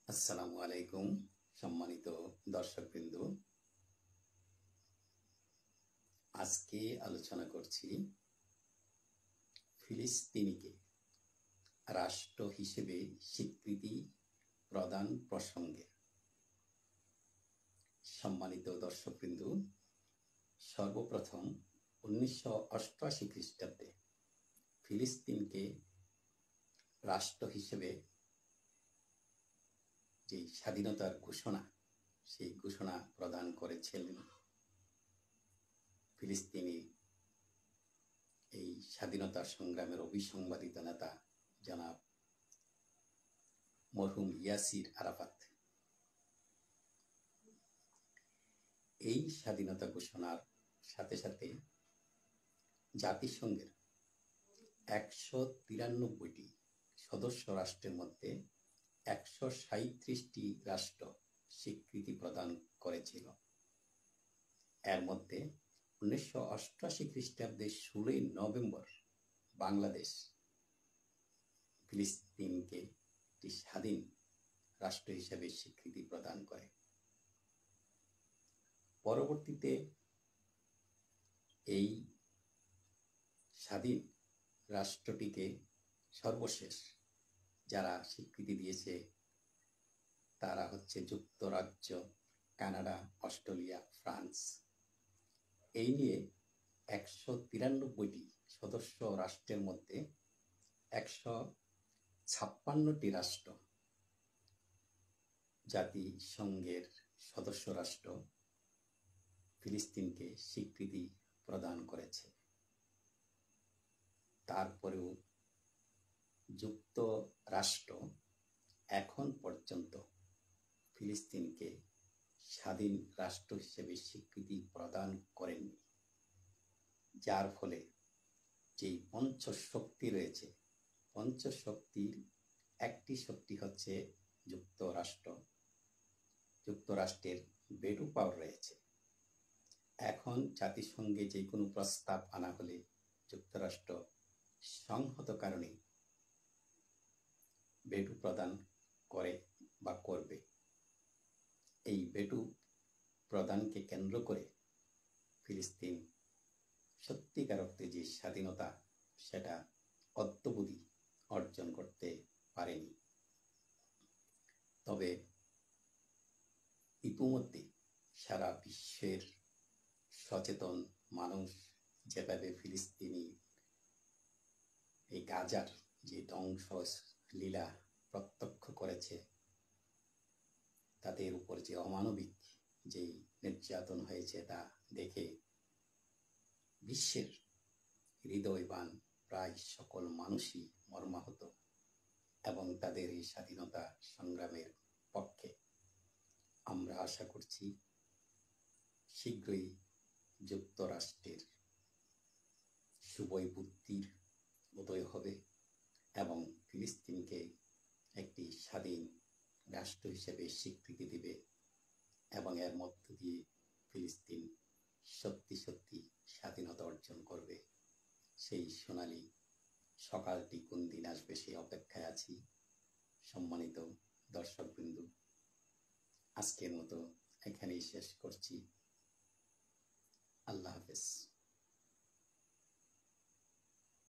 আসসালামু আলাইকুম। সম্মানিত দর্শকবৃন্দ, আজকে আলোচনা করছি ফিলিস্তিনিকে রাষ্ট্র হিসেবে স্বীকৃতি প্রদান প্রসঙ্গে। সম্মানিত দর্শকবৃন্দ, সর্বপ্রথম 1988 খ্রিস্টাব্দে ফিলিস্তিনকে রাষ্ট্র হিসেবে যে স্বাধীনতার ঘোষণা, সেই ঘোষণা প্রদান করেছিলেন ফিলিস্তিনি এই স্বাধীনতা সংগ্রামের অবিসংবাদিত নেতা জনাব মরহুম ইয়াসির আরাফাত। এই স্বাধীনতা ঘোষণার সাথে সাথে জাতিসংঘের 193টি সদস্য রাষ্ট্রের মধ্যে 137টি রাষ্ট্র স্বীকৃতি প্রদান করেছিল। এর মধ্যে 1988 খ্রিস্টাব্দের 16 নভেম্বর বাংলাদেশ ফিলিস্তিনকে একটি স্বাধীন রাষ্ট্র হিসেবে স্বীকৃতি প্রদান করে। পরবর্তীতে এই স্বাধীন রাষ্ট্রটিকে সর্বশেষ যারা স্বীকৃতি দিয়েছে তারা হচ্ছে যুক্তরাজ্য, কানাডা, অস্ট্রেলিয়া, ফ্রান্স। এই নিয়ে 193টি সদস্য রাষ্ট্রের মধ্যে 156টি রাষ্ট্র জাতিসংঘের সদস্য রাষ্ট্র ফিলিস্তিনকে স্বীকৃতি প্রদান করেছে। তারপরেও যুক্তরাষ্ট্র এখন পর্যন্ত ফিলিস্তিনকে স্বাধীন রাষ্ট্র হিসেবে স্বীকৃতি প্রদান করেননি, যার ফলে যেই পঞ্চশক্তি রয়েছে, পঞ্চশক্তির একটি শক্তি হচ্ছে যুক্তরাষ্ট্র। যুক্তরাষ্ট্রের ভেটো পাওয়ার রয়েছে। এখন জাতিসংঘে যে কোনো প্রস্তাব আনা হলে যুক্তরাষ্ট্র সংহত কারণে ভেটো প্রদান করে বা করবে। এই ভেটো প্রদানকে কেন্দ্র করে ফিলিস্তিন সত্যিকার অর্থে যে স্বাধীনতা, সেটা অদ্যাবধি অর্জন করতে পারেনি। তবে ইতিমধ্যে সারা বিশ্বের সচেতন মানুষ যেভাবে ফিলিস্তিনি এই গাজার যে ধ্বংস লীলা প্রত্যক্ষ করেছে, তাদের উপর যে অমানবিক যে নির্যাতন হয়েছে তা দেখে বিশ্বের হৃদয়বান প্রায় সকল মানুষই মর্মাহত এবং তাদের এই স্বাধীনতা সংগ্রামের পক্ষে। আমরা আশা করছি শীঘ্রই যুক্তরাষ্ট্রের শুভই বুদ্ধির উদয় হবে এবং ফিলিস্তিনকে একটি স্বাধীন রাষ্ট্র হিসেবে স্বীকৃতি দিবে এবং এর মধ্য দিয়ে ফিলিস্তিন সত্যি সত্যি স্বাধীনতা অর্জন করবে। সেই সোনালী সকালটি কোন দিন আসবে সেই অপেক্ষায় আছি। সম্মানিত দর্শকবৃন্দ, আজকের মতো এখানেই শেষ করছি। আল্লাহ হাফেজ।